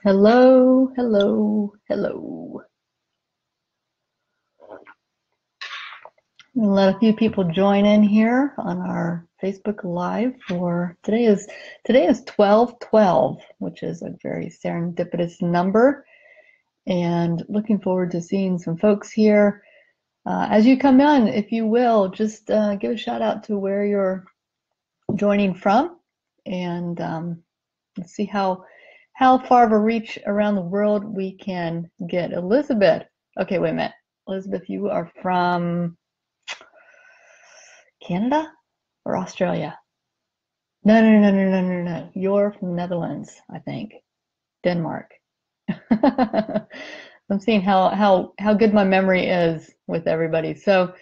Hello, hello, hello. I'm gonna let a few people join in here on our Facebook Live for today is 12/12, which is a very serendipitous number, and looking forward to seeing some folks here. As you come in, if you will, just give a shout out to where you're joining from, and let's see how far of a reach around the world we can get. Elizabeth. Okay, wait a minute. Elizabeth, you are from Canada or Australia? No, no, no, no, no, no, no. You're from the Netherlands, I think. Denmark. I'm seeing how good my memory is with everybody. So,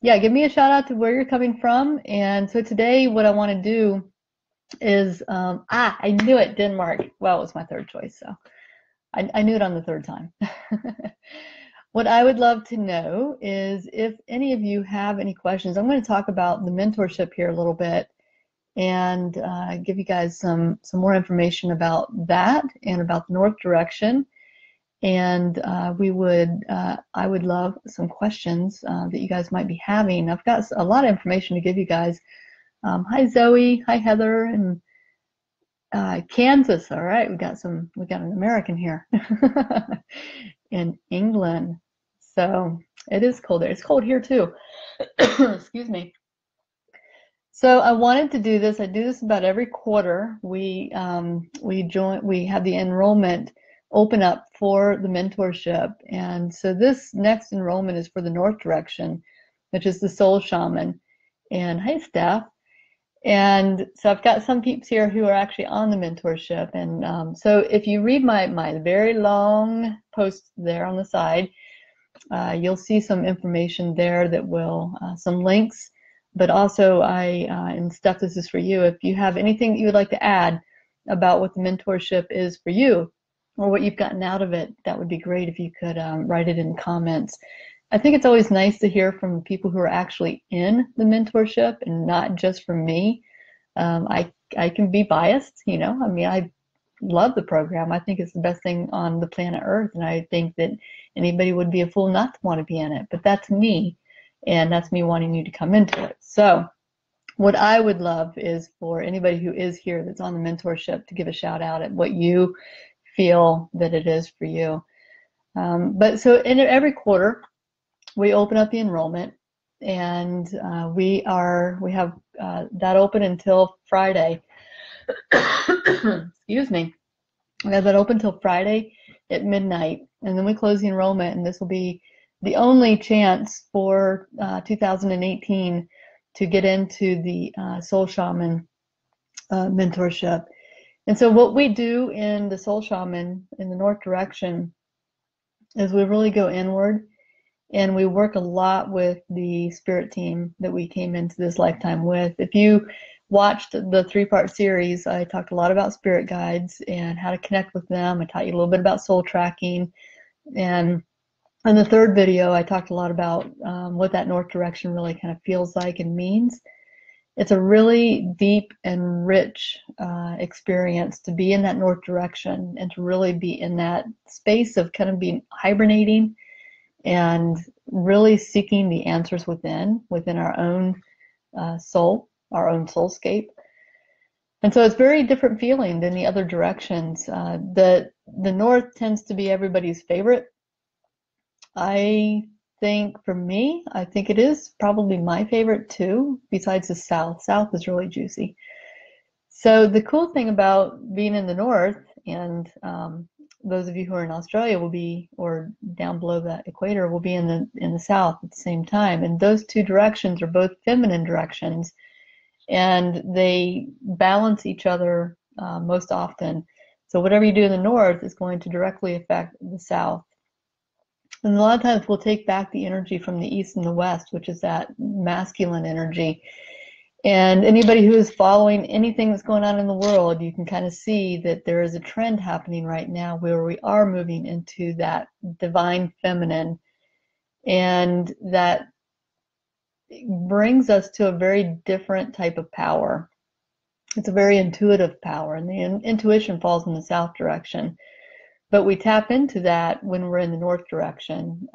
yeah, give me a shout out to where you're coming from. And so today, what I want to do is I knew it, Denmark. Well, it was my third choice, so I knew it on the third time. What I would love to know is if any of you have any questions. I'm going to talk about the mentorship here a little bit and give you guys some more information about that and about the North Direction. And I would love some questions that you guys might be having. I've got a lot of information to give you guys. Hi Zoe, hi Heather, and Kansas. All right, we got an American here in England. So it is cold there. It's cold here too. Excuse me. So I wanted to do this. I do this about every quarter. We have the enrollment open up for the mentorship, and so this next enrollment is for the North Direction, which is the Soul Shaman. And hey, Steph. And so I've got some peeps here who are actually on the mentorship. And so if you read my very long post there on the side, you'll see some information there that will, some links, but also and Steph, this is for you. If you have anything that you would like to add about what the mentorship is for you or what you've gotten out of it, that would be great if you could write it in comments. I think it's always nice to hear from people who are actually in the mentorship and not just from me. I can be biased, you know. I mean, I love the program. I think it's the best thing on the planet Earth, and I think that anybody would be a fool not to want to be in it. But that's me, and that's me wanting you to come into it. So what I would love is for anybody who is here that's on the mentorship to give a shout out at what you feel that it is for you. But so in every quarter, we open up the enrollment, and we have that open until Friday. Excuse me. We have that open till Friday at midnight, and then we close the enrollment, and this will be the only chance for 2018 to get into the Soul Shaman mentorship. And so what we do in the Soul Shaman in the North Direction is we really go inward, and we work a lot with the spirit team that we came into this lifetime with. If you watched the 3-part series, I talked a lot about spirit guides and how to connect with them. I taught you a little bit about soul tracking. And in the third video, I talked a lot about what that North Direction really kind of feels like and means. It's a really deep and rich experience to be in that North Direction and to really be in that space of kind of being hibernating and really seeking the answers within our own soul, our own soulscape. And so it's very different feeling than the other directions. The North tends to be everybody's favorite. I think for me, I think it is probably my favorite too, besides the South. South is really juicy. So the cool thing about being in the North, and those of you who are in Australia will be, or down below the equator, will be in the South at the same time. And those two directions are both feminine directions, and they balance each other most often. So whatever you do in the North is going to directly affect the South. And a lot of times we'll take back the energy from the East and the West, which is that masculine energy. And anybody who is following anything that's going on in the world, you can kind of see that there is a trend happening right now where we are moving into that divine feminine. And that brings us to a very different type of power. It's a very intuitive power, and the intuition falls in the South direction. But we tap into that when we're in the north direction,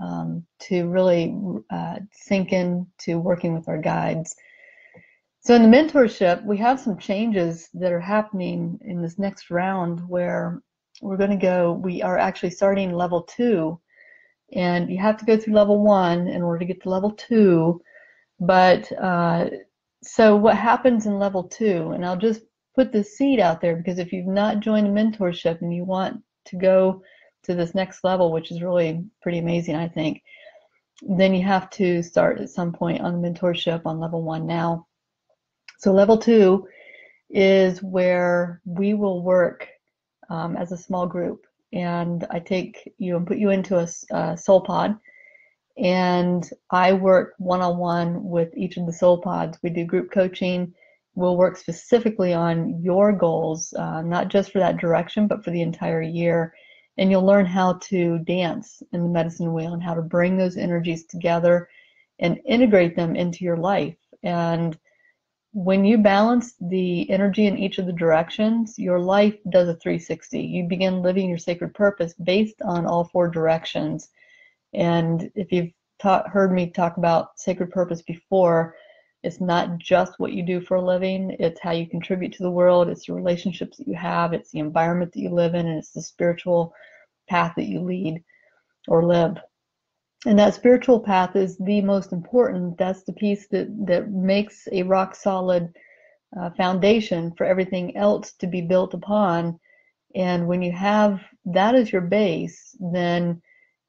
to really sink into working with our guides. So in the mentorship, we have some changes that are happening in this next round where we are actually starting level 2, and you have to go through level 1 in order to get to level 2. But so what happens in level 2, and I'll just put the seed out there, because if you've not joined the mentorship and you want to go to this next level, which is really pretty amazing, I think, then you have to start at some point on the mentorship on level 1 now. So level 2 is where we will work as a small group, and I take you and put you into a soul pod, and I work one-on-one with each of the soul pods. We do group coaching. We'll work specifically on your goals, not just for that direction, but for the entire year. And you'll learn how to dance in the medicine wheel and how to bring those energies together and integrate them into your life. And when you balance the energy in each of the directions, your life does a 360. You begin living your sacred purpose based on all 4 directions. And if you've heard me talk about sacred purpose before, it's not just what you do for a living, it's how you contribute to the world, it's the relationships that you have, it's the environment that you live in, and it's the spiritual path that you lead or live. And that spiritual path is the most important. That's the piece that makes a rock solid foundation for everything else to be built upon. And when you have that as your base, then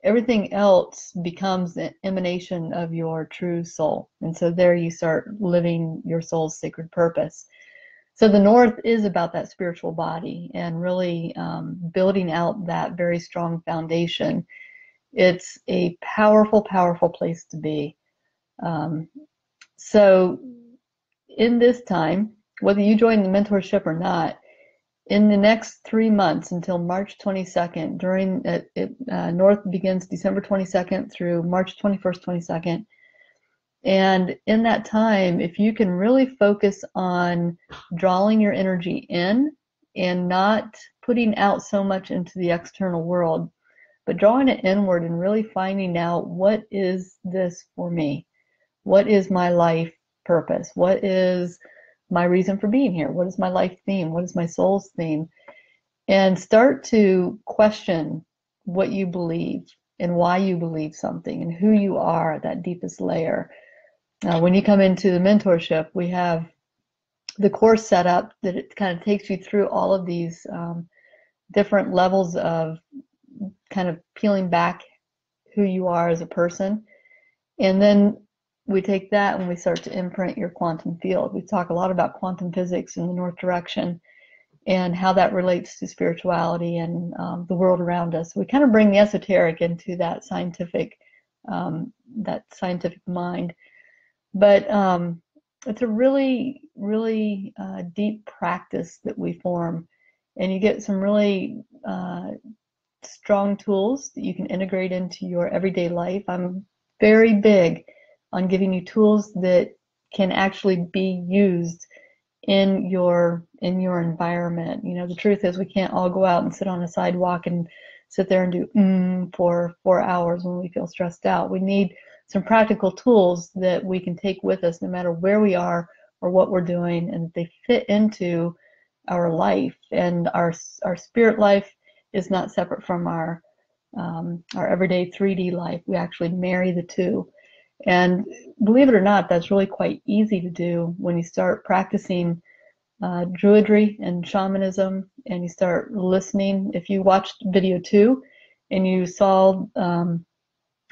everything else becomes an emanation of your true soul. And so there you start living your soul's sacred purpose. So the north is about that spiritual body and really building out that very strong foundation. It's a powerful, powerful place to be. So in this time, whether you join the mentorship or not, in the next 3 months until March 22nd, North begins December 22nd through March 21st, 22nd. And in that time, if you can really focus on drawing your energy in and not putting out so much into the external world, but drawing it inward and really finding out, what is this for me? What is my life purpose? What is my reason for being here? What is my life theme? What is my soul's theme? And start to question what you believe and why you believe something and who you are at that deepest layer. When you come into the mentorship, we have the course set up that it kind of takes you through all of these different levels of kind of peeling back who you are as a person. And then we take that and we start to imprint your quantum field. We talk a lot about quantum physics in the north direction and how that relates to spirituality and the world around us. We kind of bring the esoteric into that scientific mind. But it's a really, really deep practice that we form, and you get some really strong tools that you can integrate into your everyday life. I'm very big on giving you tools that can actually be used in your environment. You know, the truth is we can't all go out and sit on a sidewalk and sit there and do for 4 hours when we feel stressed out. We need some practical tools that we can take with us no matter where we are or what we're doing, and they fit into our life. And our spirit life is not separate from our everyday 3D life. We actually marry the two. And believe it or not, that's really quite easy to do when you start practicing druidry and shamanism, and you start listening. If you watched video 2 and you saw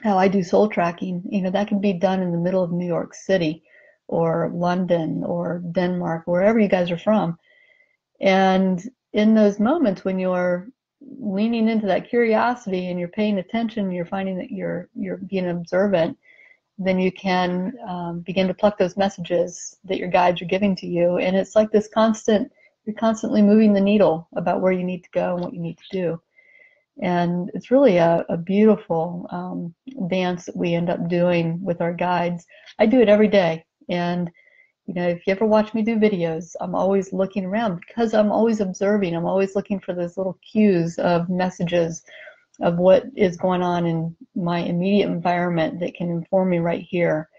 how I do soul tracking, you know, that can be done in the middle of New York City or London or Denmark, wherever you guys are from. And in those moments when you're leaning into that curiosity and you're paying attention, you're finding that you're being observant, then you can begin to pluck those messages that your guides are giving to you. And it's like this you're constantly moving the needle about where you need to go and what you need to do. And it's really a beautiful dance that we end up doing with our guides. I do it every day. And You know, if you ever watch me do videos, I'm always looking around because I'm always observing. I'm always looking for those little cues of messages of what is going on in my immediate environment that can inform me right here,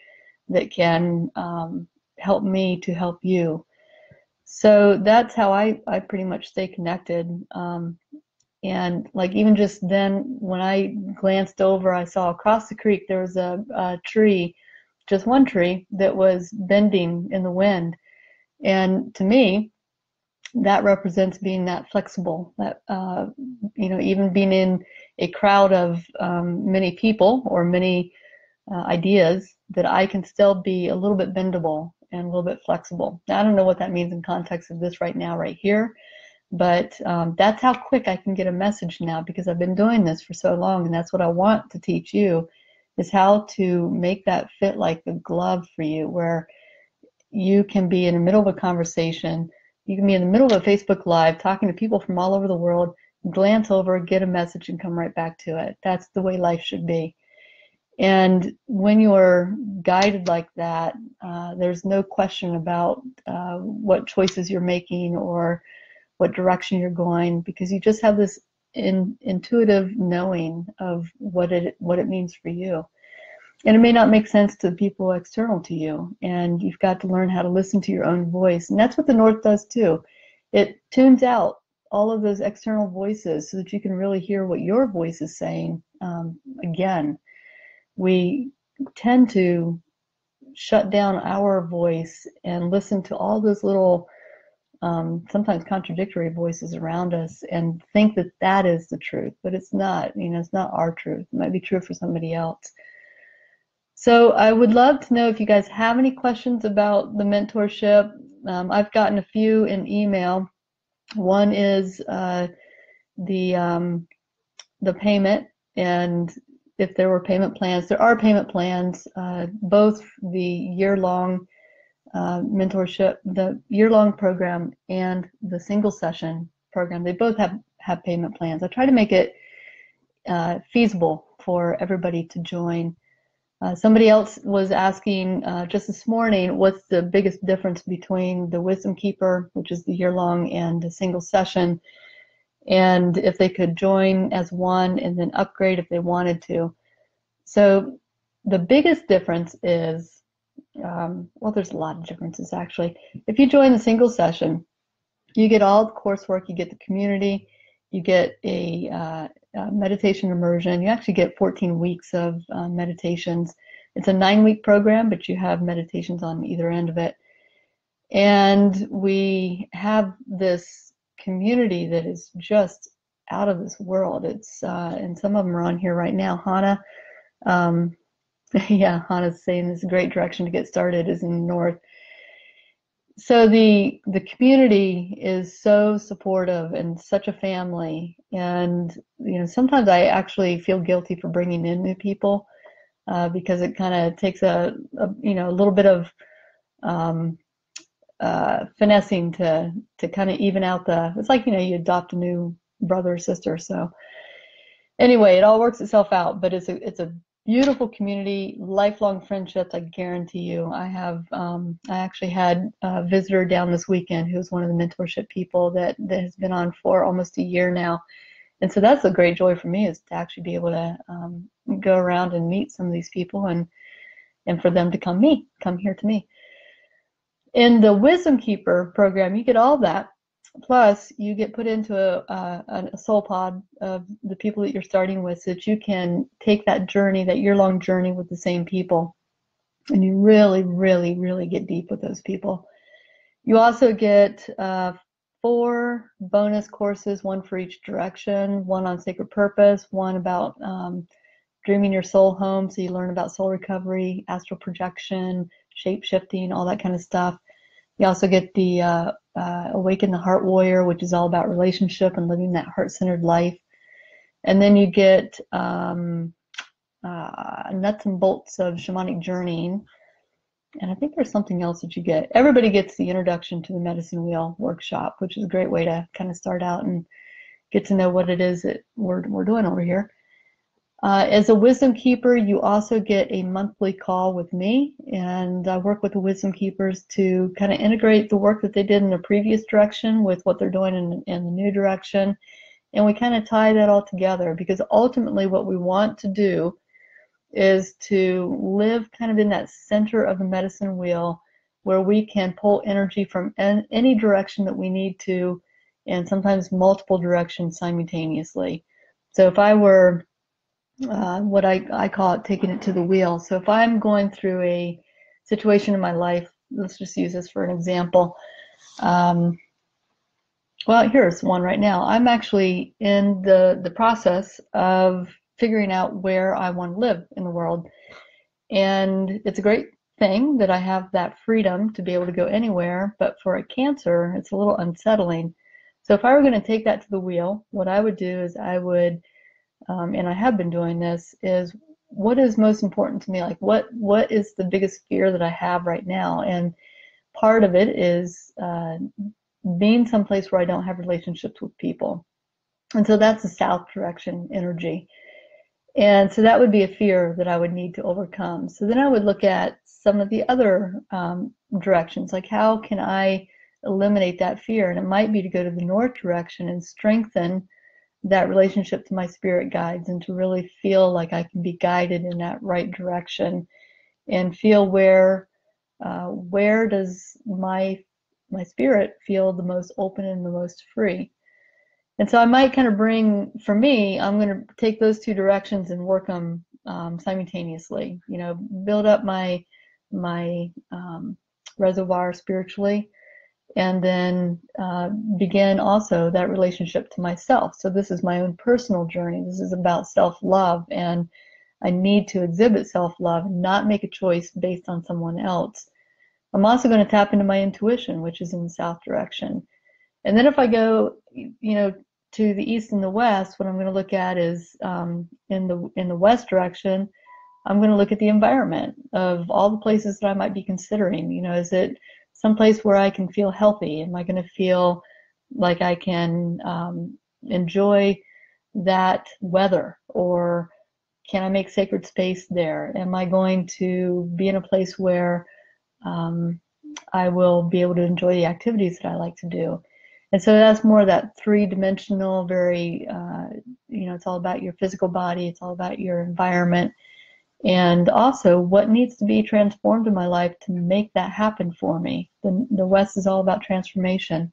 that can help me to help you. So that's how I pretty much stay connected. And like even just then, when I glanced over, I saw across the creek there was a tree, just one tree, that was bending in the wind. And to me, that represents being that flexible, that, you know, even being in a crowd of many people or many ideas, that I can still be a little bit bendable and a little bit flexible. Now, I don't know what that means in context of this right now, right here, but that's how quick I can get a message now, because I've been doing this for so long, and that's what I want to teach you, is how to make that fit like a glove for you, where you can be in the middle of a conversation, you can be in the middle of a Facebook Live talking to people from all over the world, glance over, get a message, and come right back to it. That's the way life should be. And when you're guided like that, there's no question about what choices you're making or what direction you're going, because you just have this intuitive knowing of what it means for you. And it may not make sense to people external to you, and you've got to learn how to listen to your own voice. And that's what the North does too. It tunes out all of those external voices so that you can really hear what your voice is saying. Again, we tend to shut down our voice and listen to all those little sometimes contradictory voices around us and think that that is the truth, but it's not. You know, it's not our truth. It might be true for somebody else. So I would love to know if you guys have any questions about the mentorship. I've gotten a few in email. One is the payment, and if there were payment plans. There are payment plans, both the year-long mentorship, the year-long program, and the single session program. They both have payment plans. I try to make it feasible for everybody to join. Somebody else was asking just this morning, what's the biggest difference between the Wisdom Keeper, which is the year-long, and the single session, and if they could join as one and then upgrade if they wanted to. So the biggest difference is, well, there's a lot of differences actually. If you join the single session, you get all the coursework, you get the community, you get a meditation immersion. You actually get 14 weeks of meditations. It's a 9-week program, but you have meditations on either end of it. And we have this community that is just out of this world. It's and some of them are on here right now. Hannah, yeah, Hannah's saying this is a great direction to get started is in the North. So the community is so supportive and such a family, and you know, sometimes I actually feel guilty for bringing in new people because it kind of takes a you know, a little bit of finessing to kind of even out the. It's like, you know, you adopt a new brother or sister. So anyway, it all works itself out, but it's a beautiful community, lifelong friendships, I guarantee you. I actually had a visitor down this weekend who's one of the mentorship people that has been on for almost a year now. And so that's a great joy for me, is to actually be able to go around and meet some of these people and for them to come here to me. In the Wisdom Keeper program, you get all that. Plus, you get put into a soul pod of the people that you're starting with, so that you can take that journey, that year-long journey with the same people. And you really, really, really get deep with those people. You also get 4 bonus courses, one for each direction, one on sacred purpose, one about dreaming your soul home, so you learn about soul recovery, astral projection, shape-shifting, all that kind of stuff. You also get the Awaken the Heart Warrior, which is all about relationship and living that heart-centered life. And then you get nuts and bolts of shamanic journeying. And I think there's something else that you get. Everybody gets the Introduction to the Medicine Wheel workshop, which is a great way to kind of start out and get to know what it is that we're doing over here. As a wisdom keeper, you also get a monthly call with me, and I work with the wisdom keepers to kind of integrate the work that they did in the previous direction with what they're doing in the new direction. And we kind of tie that all together, because ultimately what we want to do is to live kind of in that center of the medicine wheel, where we can pull energy from any direction that we need to, and sometimes multiple directions simultaneously. So if I were what I call it, taking it to the wheel. So if I'm going through a situation in my life, let's just use this for an example. Well, here's one right now. I'm actually in the process of figuring out where I want to live in the world. And it's a great thing that I have that freedom to be able to go anywhere, but for a Cancer, it's a little unsettling. So if I were going to take that to the wheel, what I would do is I would, and I have been doing this, is what is most important to me? Like what is the biggest fear that I have right now? And part of it is being someplace where I don't have relationships with people. And so that's the south direction energy. And so that would be a fear that I would need to overcome. So then I would look at some of the other directions, like how can I eliminate that fear? And it might be to go to the north direction and strengthen that relationship to my spirit guides, and to really feel like I can be guided in that right direction, and feel where does my spirit feel the most open and the most free. And so I might kind of bring, for me, I'm going to take those two directions and work them simultaneously. You know, build up my reservoir spiritually, and then begin also that relationship to myself. So this is my own personal journey. This is about self-love, and I need to exhibit self-love and not make a choice based on someone else. I'm also going to tap into my intuition, which is in the south direction. And then if I go, you know, to the east and the west, what I'm going to look at is in the west direction, I'm going to look at the environment of all the places that I might be considering. You know, is it someplace where I can feel healthy? Am I going to feel like I can enjoy that weather? Or can I make sacred space there? Am I going to be in a place where I will be able to enjoy the activities that I like to do? And so that's more that three-dimensional, very, you know, it's all about your physical body, it's all about your environment, and also what needs to be transformed in my life to make that happen for me. The West is all about transformation.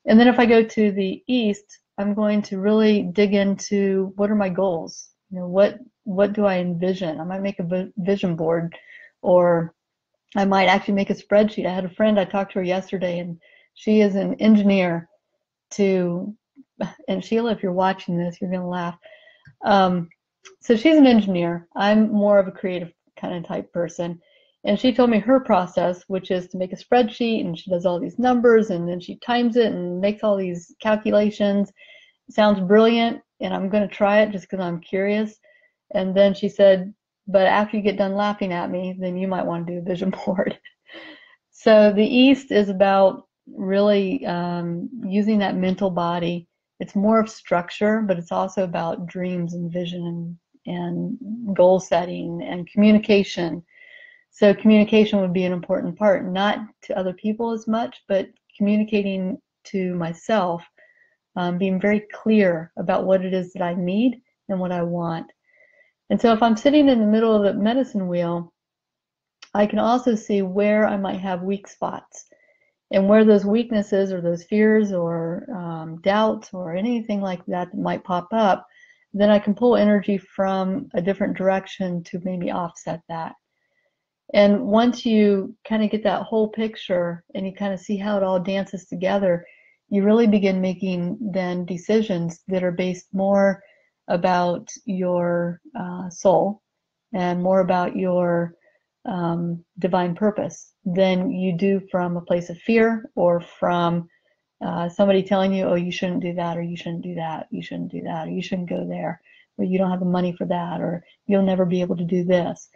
And then if I go to the East, I'm going to really dig into what are my goals? You know, what do I envision? I might make a vision board, or I might actually make a spreadsheet. I had a friend, I talked to her yesterday, and she is an engineer and Sheila, if you're watching this, you're going to laugh. So she's an engineer. I'm more of a creative kind of type person. And she told me her process, which is to make a spreadsheet, and she does all these numbers, and then she times it and makes all these calculations. It sounds brilliant, and I'm going to try it just because I'm curious. And then she said, but after you get done laughing at me, then you might want to do a vision board. So the East is about really using that mental body. It's more of structure, but it's also about dreams and vision and goal setting and communication. So communication would be an important part, not to other people as much, but communicating to myself, being very clear about what it is that I need and what I want. And so if I'm sitting in the middle of the medicine wheel, I can also see where I might have weak spots, and where those weaknesses or those fears or doubts or anything like that might pop up. Then I can pull energy from a different direction to maybe offset that. And once you kind of get that whole picture and you kind of see how it all dances together, you really begin making then decisions that are based more about your soul and more about your divine purpose than you do from a place of fear, or from somebody telling you, oh, you shouldn't do that, or you shouldn't do that, you shouldn't do that, or you shouldn't go there, or you don't have the money for that, or you'll never be able to do this.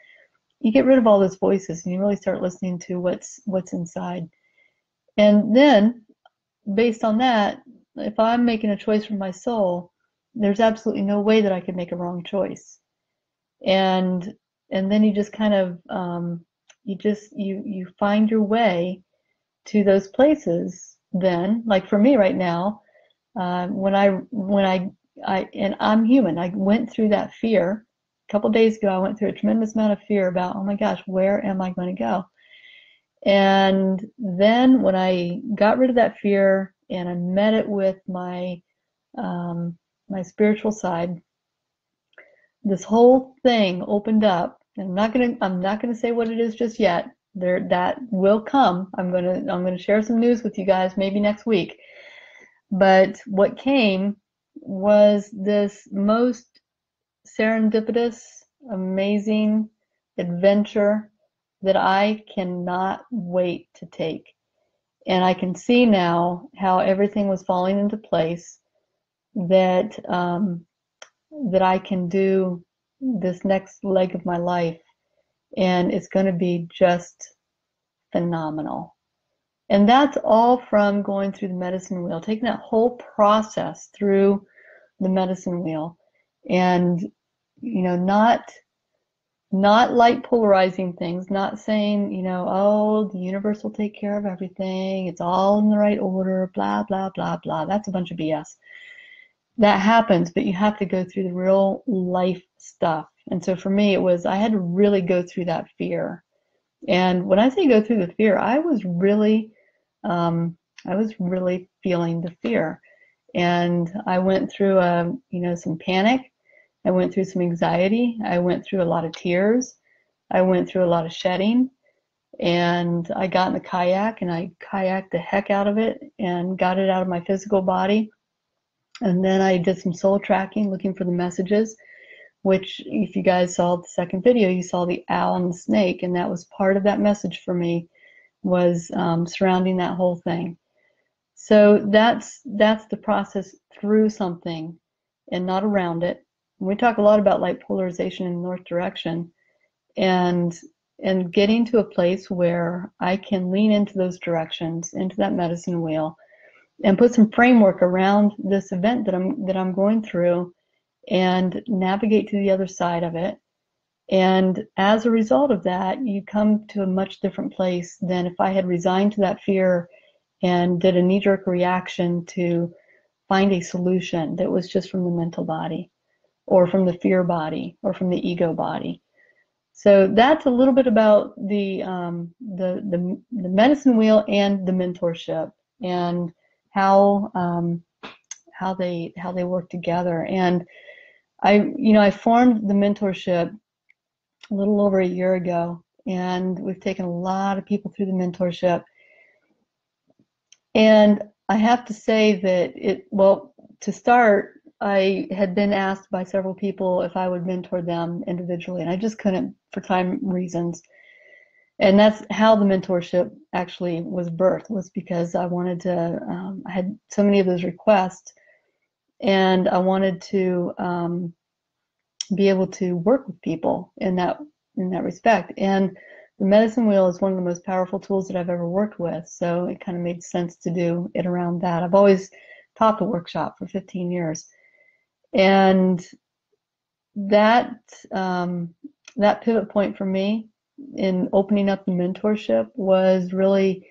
You get rid of all those voices and you really start listening to what's inside. And then based on that, if I'm making a choice for my soul, there's absolutely no way that I could make a wrong choice. And then you just kind of you find your way to those places. Then, like for me right now, and I'm human. I went through that fear a couple of days ago. I went through a tremendous amount of fear about, oh my gosh, where am I going to go? And then when I got rid of that fear and I met it with my spiritual side, this whole thing opened up. And I'm not gonna say what it is just yet. That will come. I'm gonna share some news with you guys maybe next week. But what came was this most serendipitous, amazing adventure that I cannot wait to take. And I can see now how everything was falling into place, that that I can do this next leg of my life, and it's going to be just phenomenal. And that's all from going through the medicine wheel, taking that whole process through the medicine wheel, and not light polarizing things, not saying, oh, the universe will take care of everything, it's all in the right order, blah, blah, blah, blah. That's a bunch of BS. That happens, but you have to go through the real life stuff. And so for me, I had to really go through that fear. And when I say go through the fear, I was really feeling the fear. And I went through, some panic. I went through some anxiety. I went through a lot of tears. I went through a lot of shedding. And I got in the kayak and I kayaked the heck out of it and got it out of my physical body. And then I did some soul tracking, looking for the messages, which if you guys saw the second video, you saw the owl and the snake. And that was part of that message for me, was surrounding that whole thing. So that's the process through something and not around it. We talk a lot about light polarization in north direction, and getting to a place where I can lean into those directions, into that medicine wheel, and put some framework around this event that I'm going through, and navigate to the other side of it. And as a result of that, you come to a much different place than if I had resigned to that fear and did a knee-jerk reaction to find a solution that was just from the mental body, or from the fear body, or from the ego body. So that's a little bit about the medicine wheel and the mentorship, and how they work together. And I formed the mentorship a little over a year ago, and we've taken a lot of people through the mentorship. And I have to say that to start, I had been asked by several people if I would mentor them individually, and I just couldn't for time reasons. And that's how the mentorship actually was birthed, was because I wanted to, I had so many of those requests, and I wanted to be able to work with people in that respect. And the medicine wheel is one of the most powerful tools that I've ever worked with, so it kind of made sense to do it around that. I've always taught the workshop for 15 years, and that pivot point for me in opening up the mentorship was really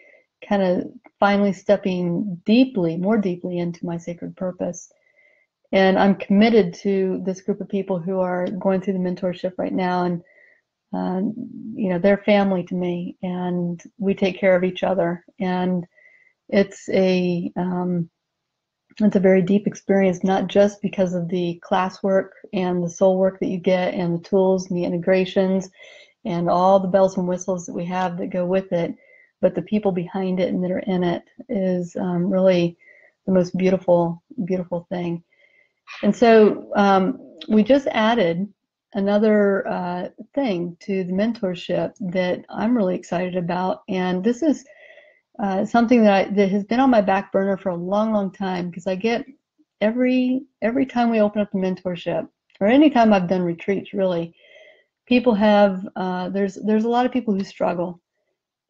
kind of finally stepping more deeply into my sacred purpose. And I'm committed to this group of people who are going through the mentorship right now, and they're family to me, and we take care of each other. And it's a very deep experience, not just because of the classwork and the soul work that you get, and the tools and the integrations and all the bells and whistles that we have that go with it, but the people behind it and that are in it is really the most beautiful, beautiful thing. And so we just added another thing to the mentorship that I'm really excited about, and this is something that has been on my back burner for a long, long time, because I get every time we open up the mentorship, or anytime I've done retreats, really, people have there's a lot of people who struggle,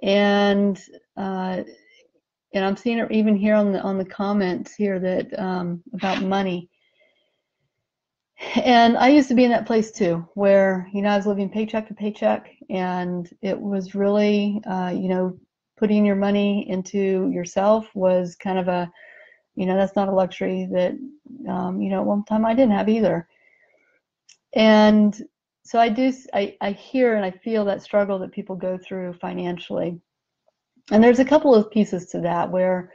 and I'm seeing it even here on the comments here that about money. And I used to be in that place too, where, I was living paycheck to paycheck, and it was really, putting your money into yourself was kind of a, that's not a luxury that, at one time I didn't have either. And so I hear and I feel that struggle that people go through financially. And there's a couple of pieces to that where,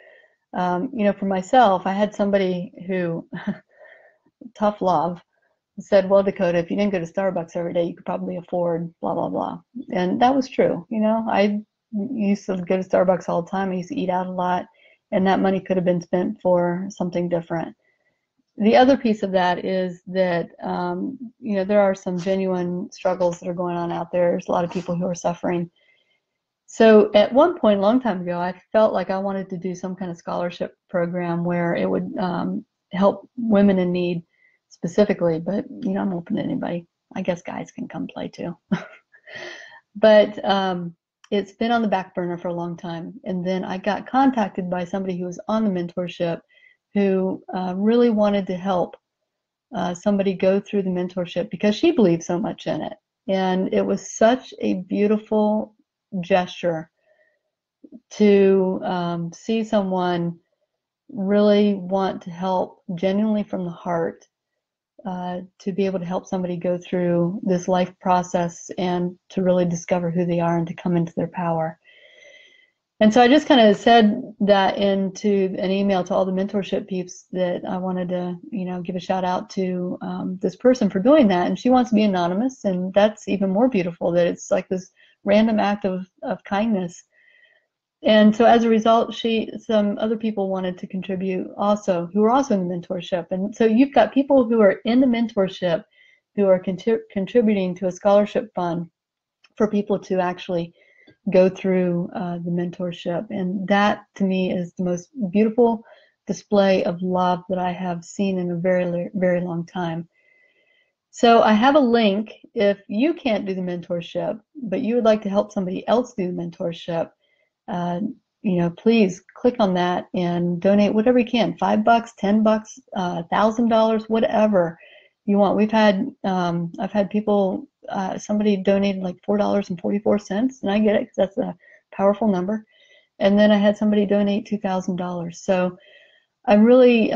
for myself, I had somebody who, tough love, said, well, Dakota, if you didn't go to Starbucks every day, you could probably afford blah, blah, blah. And that was true. I used to go to Starbucks all the time. I used to eat out a lot, and that money could have been spent for something different. The other piece of that is that, there are some genuine struggles that are going on out there. There's a lot of people who are suffering. So at one point, a long time ago, I felt like I wanted to do some kind of scholarship program where it would help women in need specifically, but I'm open to anybody. I guess guys can come play too. But it's been on the back burner for a long time. And then I got contacted by somebody who was on the mentorship who really wanted to help somebody go through the mentorship because she believed so much in it. And it was such a beautiful gesture to see someone really want to help genuinely from the heart, to be able to help somebody go through this life process and to really discover who they are and to come into their power. And so I just kind of said that into an email to all the mentorship peeps that I wanted to, give a shout out to this person for doing that. And she wants to be anonymous, and that's even more beautiful, that it's like this random act of kindness. And so as a result, some other people wanted to contribute also, who are also in the mentorship. And so you've got people who are in the mentorship who are contributing to a scholarship fund for people to actually go through the mentorship. And that to me is the most beautiful display of love that I have seen in a very, very long time. So I have a link. If you can't do the mentorship, but you would like to help somebody else do the mentorship, please click on that and donate whatever you can, $5, $10, $1,000, whatever you want. I've had people, somebody donated like $4.44, and I get it because that's a powerful number. And then I had somebody donate $2,000. So I really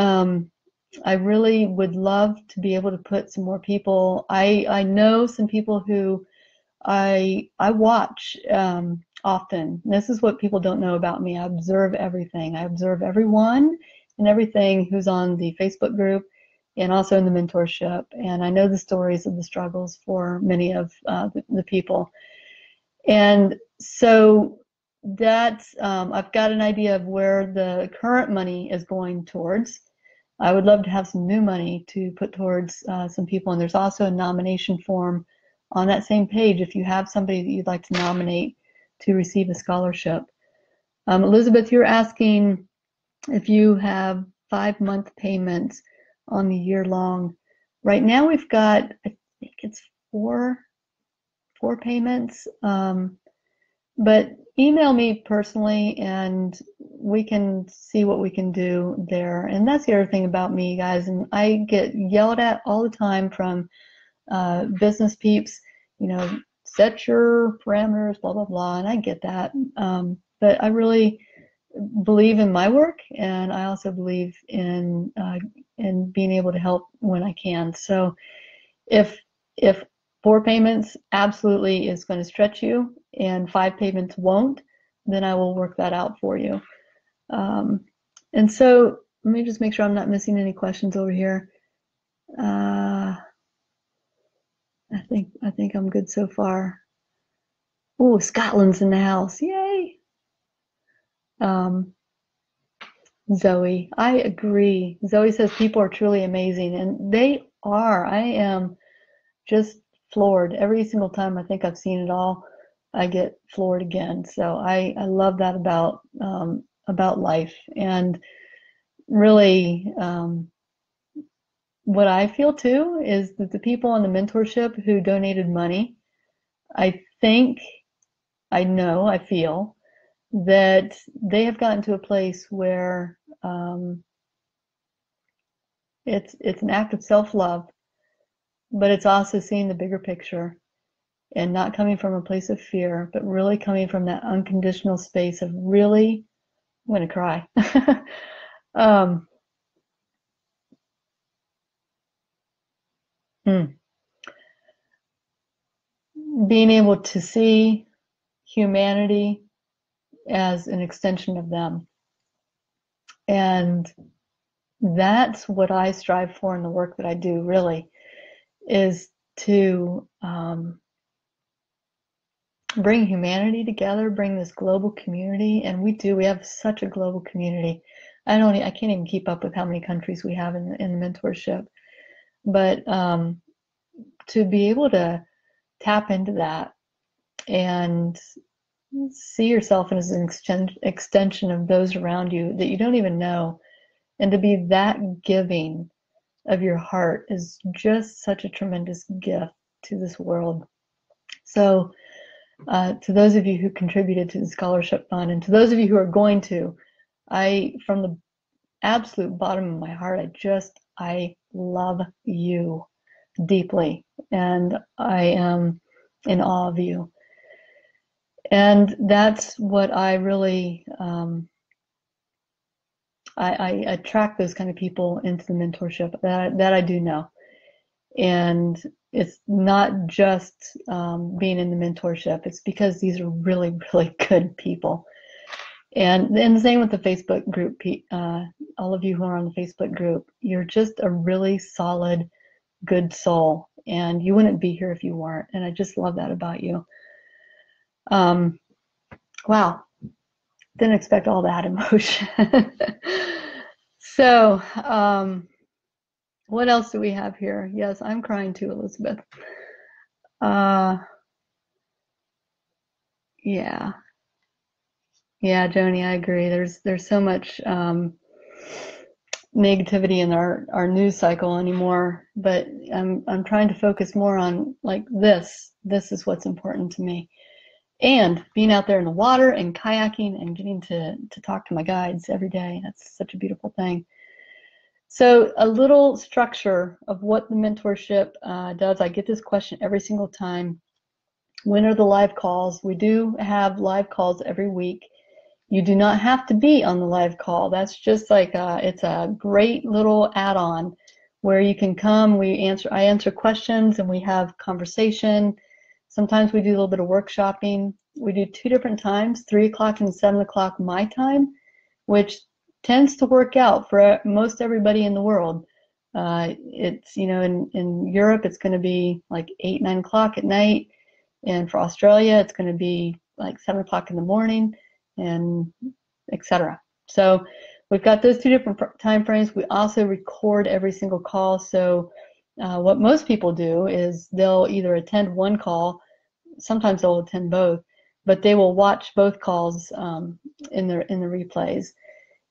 would love to be able to put some more people. I know some people who I watch often. This is what people don't know about me. I observe everything. I observe everyone and everything who's on the Facebook group and also in the mentorship. And I know the stories of the struggles for many of the people. And so that's, I've got an idea of where the current money is going towards. I would love to have some new money to put towards some people. And there's also a nomination form on that same page if you have somebody that you'd like to nominate to receive a scholarship. Elizabeth, you're asking if you have 5-month payments on the year long. Right now we've got, I think it's four payments, but email me personally and we can see what we can do there. And that's the other thing about me, guys, and I get yelled at all the time from business peeps, set your parameters, blah, blah, blah, and I get that. But I really believe in my work, and I also believe in being able to help when I can. So if 4 payments absolutely is going to stretch you and 5 payments won't, then I will work that out for you. And so let me just make sure I'm not missing any questions over here. I think I'm good so far. Oh, Scotland's in the house. Yay. Zoe, I agree. Zoe says people are truly amazing, and they are. I am just floored. Every single time I think I've seen it all, I get floored again. So I love that about life. And really, what I feel too is that the people on the mentorship who donated money, I feel that they have gotten to a place where it's an act of self-love but it's also seeing the bigger picture and not coming from a place of fear, but really coming from that unconditional space of really, I'm going to cry. um, being able to see humanity as an extension of them. And that's what I strive for in the work that I do, really, is to bring humanity together, bring this global community. And we have such a global community. I can't even keep up with how many countries we have in the mentorship. But to be able to tap into that and see yourself as an extension of those around you that you don't even know, and to be that giving of your heart is just such a tremendous gift to this world. So to those of you who contributed to the scholarship fund, and to those of you who are going to, from the absolute bottom of my heart, I love you deeply, and I am in awe of you. And that's what I really, I attract those kind of people into the mentorship, that I do know. And it's not just being in the mentorship, it's because these are really, really good people. And the same with the Facebook group. All of you who are on the Facebook group, you're just a really solid, good soul, and you wouldn't be here if you weren't. And I just love that about you. Wow, didn't expect all that emotion. So, what else do we have here? Yes, I'm crying too, Elizabeth. Yeah, Joni, I agree. There's so much negativity in our news cycle anymore, but I'm trying to focus more on like this. This is what's important to me. And being out there in the water and kayaking and getting to talk to my guides every day. That's such a beautiful thing. So a little structure of what the mentorship does. I get this question every single time. When are the live calls? We do have live calls every week. You do not have to be on the live call. That's just like it's a great little add-on where you can come. I answer questions and we have conversation. Sometimes we do a little bit of workshopping. We do 2 different times, 3 o'clock and 7 o'clock my time, which tends to work out for most everybody in the world. It's, in Europe, it's going to be like 8, 9 o'clock at night. And for Australia, it's going to be like 7 o'clock in the morning, and etc. So we've got those 2 different time frames. We also record every single call. So what most people do is they'll either attend one call, sometimes they'll attend both, but they will watch both calls in the replays.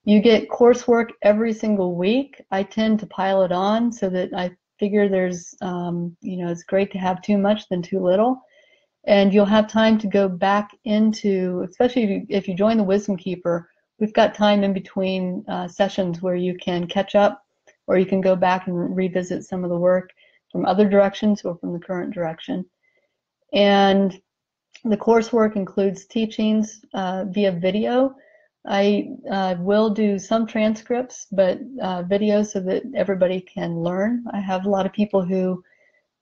You get coursework every single week. I tend to pile it on so that I figure there's, it's great to have too much than too little. And you'll have time to go back into, especially if you join the Wisdom Keeper, we've got time in between sessions where you can catch up, or you can go back and revisit some of the work from other directions or from the current direction. And the coursework includes teachings via video. I will do some transcripts, but video so that everybody can learn. I have a lot of people who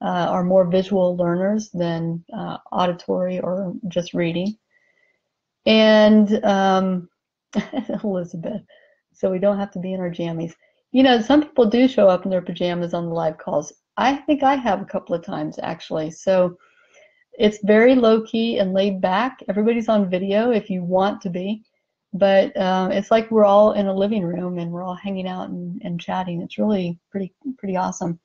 are more visual learners than auditory or just reading. And Elizabeth, so we don't have to be in our jammies. Some people do show up in their pajamas on the live calls. I think I have a couple of times, actually. So it's very low-key and laid back. Everybody's on video if you want to be. But it's like we're all in a living room and we're all hanging out and chatting. It's really pretty awesome.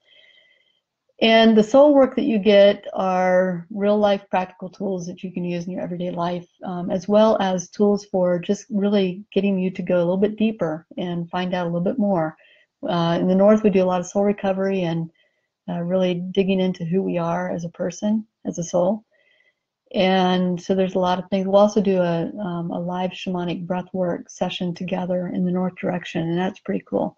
And the soul work that you get are real life practical tools that you can use in your everyday life, as well as tools for just really getting you to go a little bit deeper and find out a little bit more. In the North, we do a lot of soul recovery and really digging into who we are as a person, as a soul. And so there's a lot of things. We'll also do a live shamanic breathwork session together in the North direction, and that's pretty cool.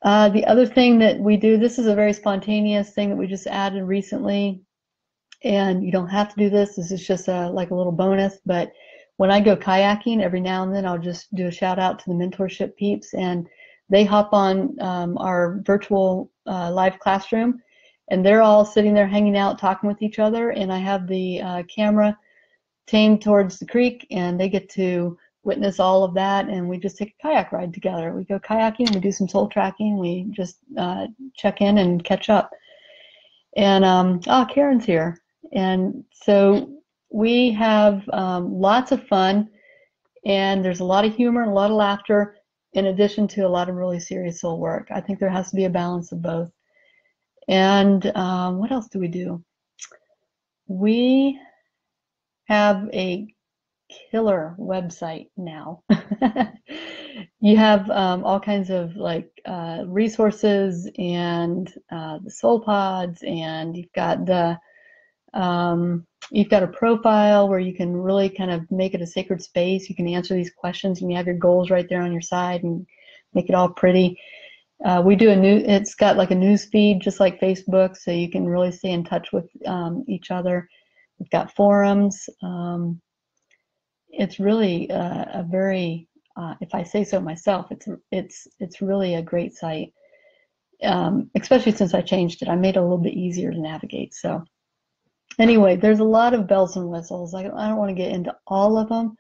The other thing that we do, this is a very spontaneous thing that we just added recently, and you don't have to do this. This is just like a little bonus, but when I go kayaking, every now and then I'll just do a shout out to the mentorship peeps, and they hop on our virtual live classroom, and they're all sitting there hanging out, talking with each other, and I have the camera tamed towards the creek, and they get to witness all of that, and we just take a kayak ride together. We go kayaking, we do some soul tracking, we just check in and catch up. And Karen's here. And so we have lots of fun, and there's a lot of humor and a lot of laughter, in addition to a lot of really serious soul work. I think there has to be a balance of both. And what else do we do? We have a killer website now. You have all kinds of like resources and the soul pods, and you've got a profile where you can really kind of make it a sacred space. You can answer these questions, and you have your goals right there on your side and make it all pretty. We do it's got like a news feed just like Facebook, so you can really stay in touch with each other. We've got forums. It's really a very, if I say so myself, it's really a great site. Especially since I changed it, I made it a little bit easier to navigate. So anyway, there's a lot of bells and whistles. I don't want to get into all of them.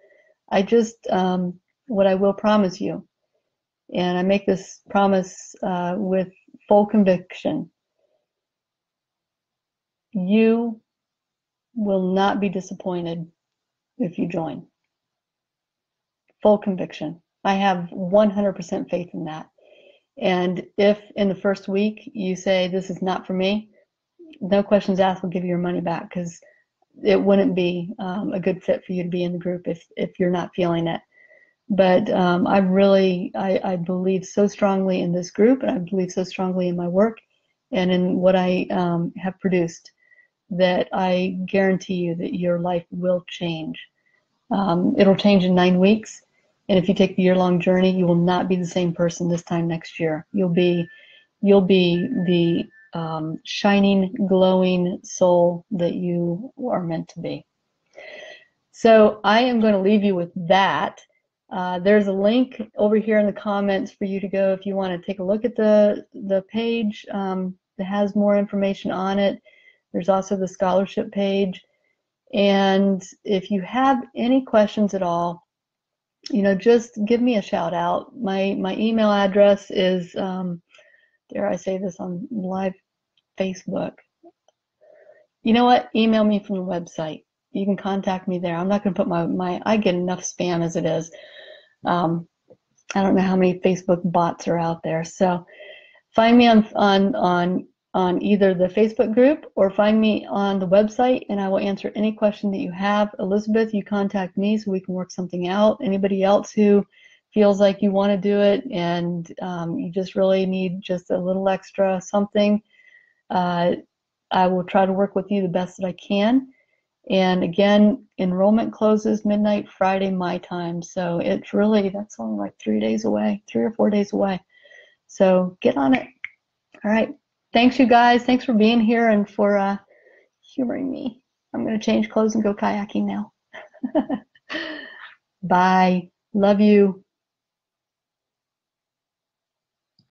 I just, what I will promise you, and I make this promise with full conviction, you will not be disappointed if you join. Full conviction. I have 100% faith in that. And if in the first week you say, this is not for me, no questions asked, we'll give you your money back, because it wouldn't be a good fit for you to be in the group if you're not feeling it. But I believe so strongly in this group, and I believe so strongly in my work and in what I have produced, that I guarantee you that your life will change. It'll change in 9 weeks. And if you take the year-long journey, you will not be the same person this time next year. You'll be the shining, glowing soul that you are meant to be. So I am going to leave you with that. There's a link over here in the comments for you to go if you want to take a look at the page that has more information on it. There's also the scholarship page. And if you have any questions at all, just give me a shout out. My email address is, dare I say this on live Facebook? You know what? Email me from the website. You can contact me there. I'm not going to put I get enough spam as it is. I don't know how many Facebook bots are out there. So find me on either the Facebook group or find me on the website, and I will answer any question that you have. Elizabeth, you contact me so we can work something out. Anybody else who feels like you want to do it and you just really need just a little extra something, I will try to work with you the best that I can. And again, enrollment closes midnight Friday my time, so that's only like 3 or 4 days away. So get on it. All right. Thanks, you guys. Thanks for being here and for humoring me. I'm going to change clothes and go kayaking now. Bye. Love you.